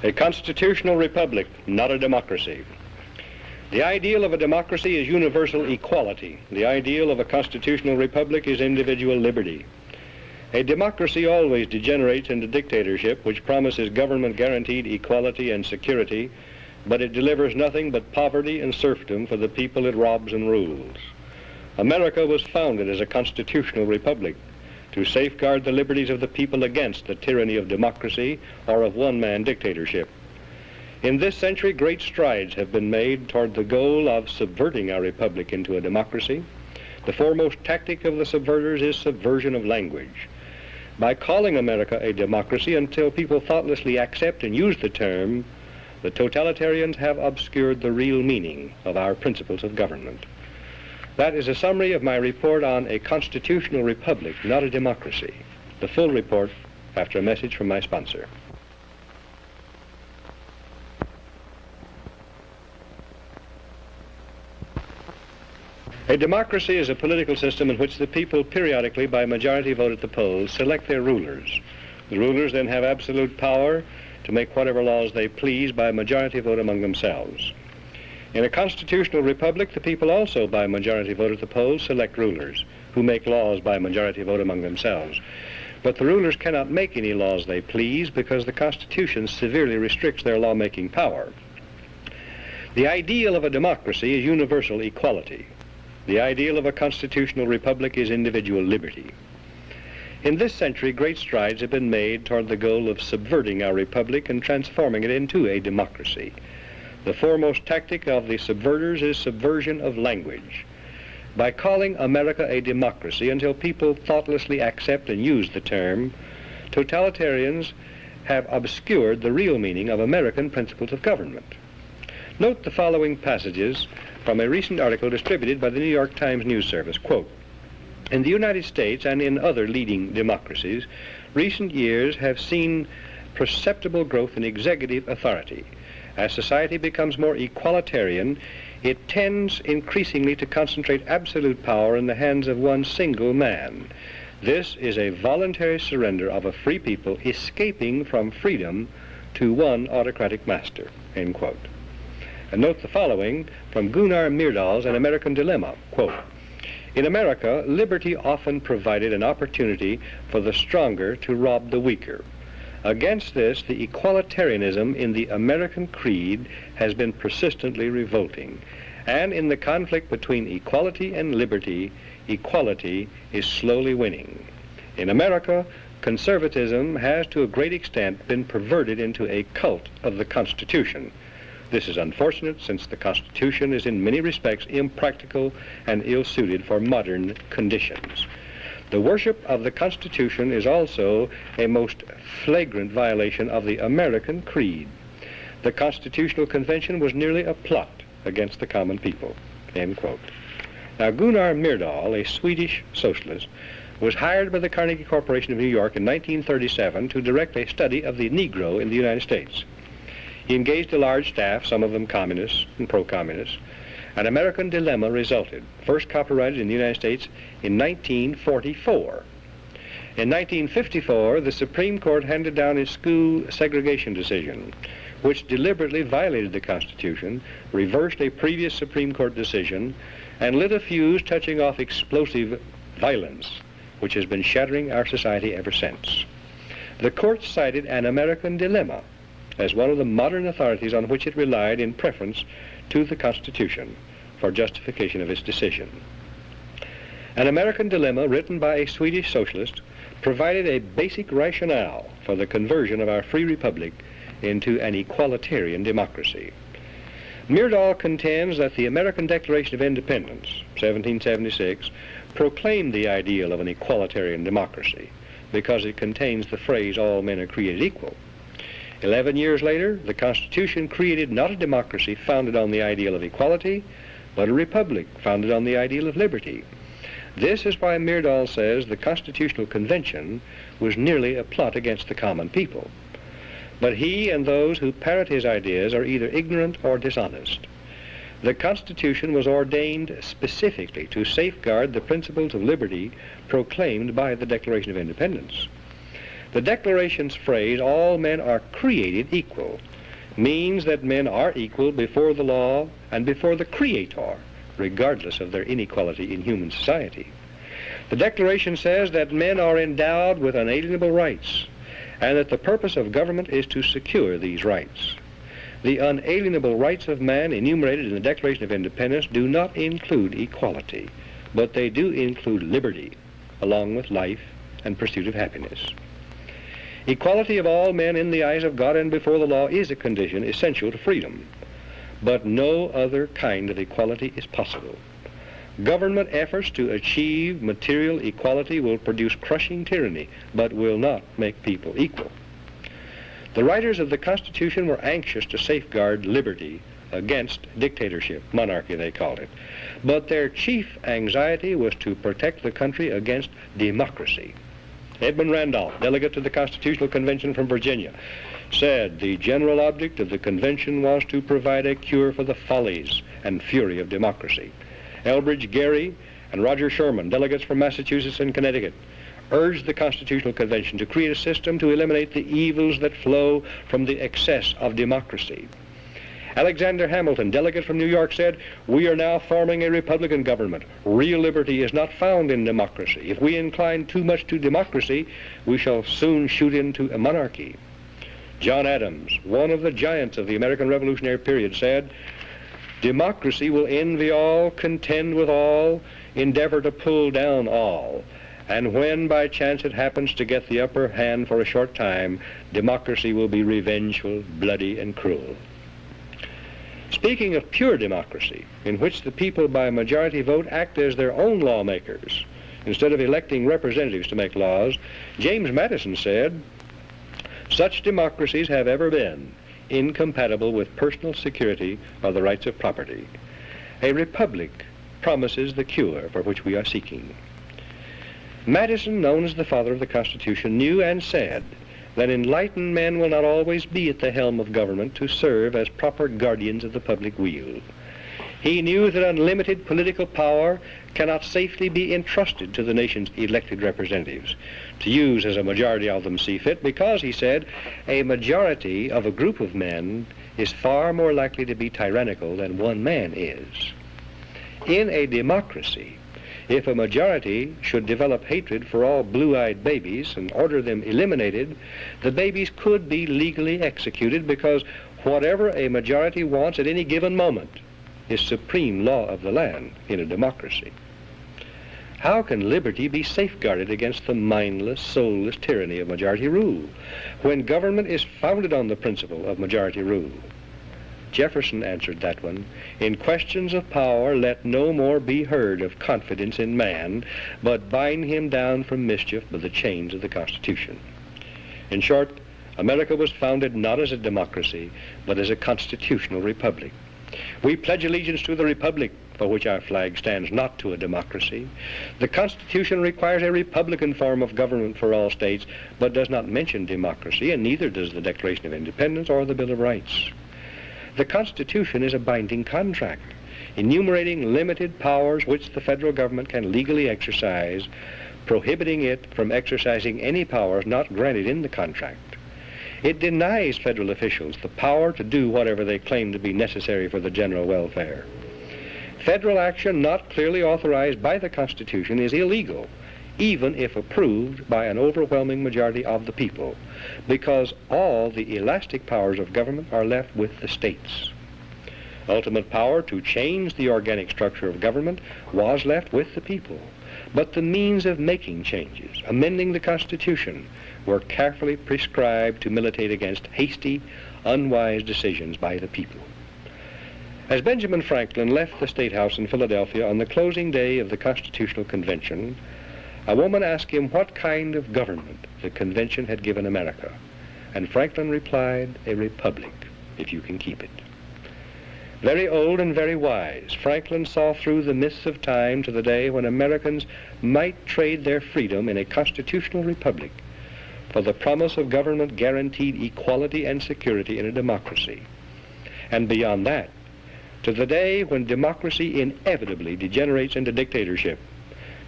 A constitutional republic, not a democracy. The ideal of a democracy is universal equality. The ideal of a constitutional republic is individual liberty. A democracy always degenerates into dictatorship, which promises government-guaranteed equality and security, but it delivers nothing but poverty and serfdom for the people it robs and rules. America was founded as a constitutional republic to safeguard the liberties of the people against the tyranny of democracy or of one-man dictatorship. In this century, great strides have been made toward the goal of subverting our republic into a democracy. The foremost tactic of the subverters is subversion of language. By calling America a democracy until people thoughtlessly accept and use the term, the totalitarians have obscured the real meaning of our principles of government. That is a summary of my report on a constitutional republic, not a democracy. The full report after a message from my sponsor. A democracy is a political system in which the people periodically, by majority vote at the polls, select their rulers. The rulers then have absolute power to make whatever laws they please by majority vote among themselves. In a constitutional republic, the people also, by majority vote at the polls, select rulers who make laws by majority vote among themselves. But the rulers cannot make any laws they please because the Constitution severely restricts their lawmaking power. The ideal of a democracy is universal equality. The ideal of a constitutional republic is individual liberty. In this century, great strides have been made toward the goal of subverting our republic and transforming it into a democracy. The foremost tactic of the subverters is subversion of language. By calling America a democracy until people thoughtlessly accept and use the term, totalitarians have obscured the real meaning of American principles of government. Note the following passages from a recent article distributed by the New York Times News Service. Quote, "In the United States and in other leading democracies, recent years have seen perceptible growth in executive authority. As society becomes more equalitarian, it tends increasingly to concentrate absolute power in the hands of one single man. This is a voluntary surrender of a free people escaping from freedom to one autocratic master." End quote. And note the following from Gunnar Myrdal's An American Dilemma. Quote, "In America, liberty often provided an opportunity for the stronger to rob the weaker. Against this, the equalitarianism in the American creed has been persistently revolting. And in the conflict between equality and liberty, equality is slowly winning. In America, conservatism has to a great extent been perverted into a cult of the Constitution. This is unfortunate, since the Constitution is in many respects impractical and ill-suited for modern conditions. The worship of the Constitution is also a most flagrant violation of the American creed. The Constitutional Convention was nearly a plot against the common people." End quote. Now, Gunnar Myrdal, a Swedish socialist, was hired by the Carnegie Corporation of New York in 1937 to direct a study of the Negro in the United States. He engaged a large staff, some of them communists and pro-communists. An American Dilemma resulted, first copyrighted in the United States in 1944. In 1954, the Supreme Court handed down its school segregation decision, which deliberately violated the Constitution, reversed a previous Supreme Court decision, and lit a fuse touching off explosive violence, which has been shattering our society ever since. The court cited An American Dilemma as one of the modern authorities on which it relied in preference to the Constitution for justification of its decision. An American Dilemma, written by a Swedish socialist, provided a basic rationale for the conversion of our free republic into an equalitarian democracy. Myrdal contends that the American Declaration of Independence, 1776, proclaimed the ideal of an equalitarian democracy because it contains the phrase, "all men are created equal." 11 years later, the Constitution created not a democracy founded on the ideal of equality, but a republic founded on the ideal of liberty. This is why Myrdal says the Constitutional Convention was nearly a plot against the common people. But he and those who parrot his ideas are either ignorant or dishonest. The Constitution was ordained specifically to safeguard the principles of liberty proclaimed by the Declaration of Independence. The Declaration's phrase, "all men are created equal," means that men are equal before the law and before the Creator, regardless of their inequality in human society. The Declaration says that men are endowed with unalienable rights, and that the purpose of government is to secure these rights. The unalienable rights of man enumerated in the Declaration of Independence do not include equality, but they do include liberty, along with life and pursuit of happiness. Equality of all men in the eyes of God and before the law is a condition essential to freedom, but no other kind of equality is possible. Government efforts to achieve material equality will produce crushing tyranny, but will not make people equal. The writers of the Constitution were anxious to safeguard liberty against dictatorship, monarchy they called it, but their chief anxiety was to protect the country against democracy. Edmund Randolph, delegate to the Constitutional Convention from Virginia, said the general object of the convention was to provide a cure for the follies and fury of democracy. Elbridge Gerry and Roger Sherman, delegates from Massachusetts and Connecticut, urged the Constitutional Convention to create a system to eliminate the evils that flow from the excess of democracy. Alexander Hamilton, delegate from New York, said, "We are now forming a Republican government. Real liberty is not found in democracy. If we incline too much to democracy, we shall soon shoot into a monarchy." John Adams, one of the giants of the American Revolutionary period, said, "Democracy will envy all, contend with all, endeavor to pull down all. And when by chance it happens to get the upper hand for a short time, democracy will be revengeful, bloody, and cruel." Speaking of pure democracy, in which the people by majority vote act as their own lawmakers, instead of electing representatives to make laws, James Madison said, "Such democracies have ever been incompatible with personal security or the rights of property. A republic promises the cure for which we are seeking." Madison, known as the father of the Constitution, knew and said that enlightened men will not always be at the helm of government to serve as proper guardians of the public weal. He knew that unlimited political power cannot safely be entrusted to the nation's elected representatives, to use as a majority of them see fit, because, he said, a majority of a group of men is far more likely to be tyrannical than one man is. In a democracy, if a majority should develop hatred for all blue-eyed babies and order them eliminated, the babies could be legally executed, because whatever a majority wants at any given moment is supreme law of the land in a democracy. How can liberty be safeguarded against the mindless, soulless tyranny of majority rule when government is founded on the principle of majority rule? Jefferson answered that one, "In questions of power, let no more be heard of confidence in man, but bind him down from mischief by the chains of the Constitution." In short, America was founded not as a democracy, but as a constitutional republic. We pledge allegiance to the republic for which our flag stands, not to a democracy. The Constitution requires a republican form of government for all states, but does not mention democracy, and neither does the Declaration of Independence or the Bill of Rights. The Constitution is a binding contract, enumerating limited powers which the federal government can legally exercise, prohibiting it from exercising any powers not granted in the contract. It denies federal officials the power to do whatever they claim to be necessary for the general welfare. Federal action not clearly authorized by the Constitution is illegal, even if approved by an overwhelming majority of the people, because all the elastic powers of government are left with the states. Ultimate power to change the organic structure of government was left with the people, but the means of making changes, amending the Constitution, were carefully prescribed to militate against hasty, unwise decisions by the people. As Benjamin Franklin left the State House in Philadelphia on the closing day of the Constitutional Convention, a woman asked him what kind of government the convention had given America, and Franklin replied, "A republic, if you can keep it." Very old and very wise, Franklin saw through the mists of time to the day when Americans might trade their freedom in a constitutional republic for the promise of government guaranteed equality and security in a democracy. And beyond that, to the day when democracy inevitably degenerates into dictatorship,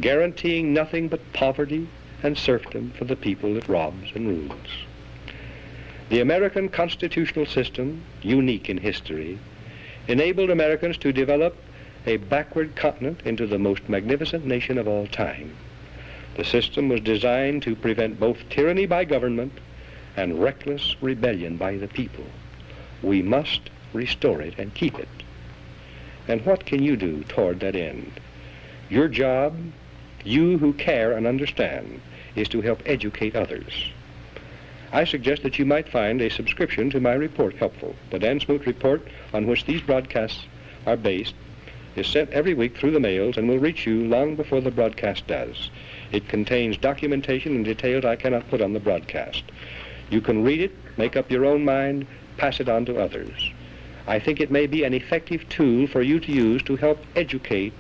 guaranteeing nothing but poverty and serfdom for the people it robs and rules. The American constitutional system, unique in history, enabled Americans to develop a backward continent into the most magnificent nation of all time. The system was designed to prevent both tyranny by government and reckless rebellion by the people. We must restore it and keep it. And what can you do toward that end? Your job, you who care and understand, is to help educate others. I suggest that you might find a subscription to my report helpful. The Dan Smoot report, on which these broadcasts are based, is sent every week through the mails and will reach you long before the broadcast does. It contains documentation and details I cannot put on the broadcast. You can read it, make up your own mind, pass it on to others. I think it may be an effective tool for you to use to help educate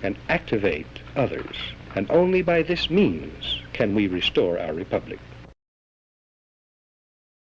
and activate others. And only by this means can we restore our republic.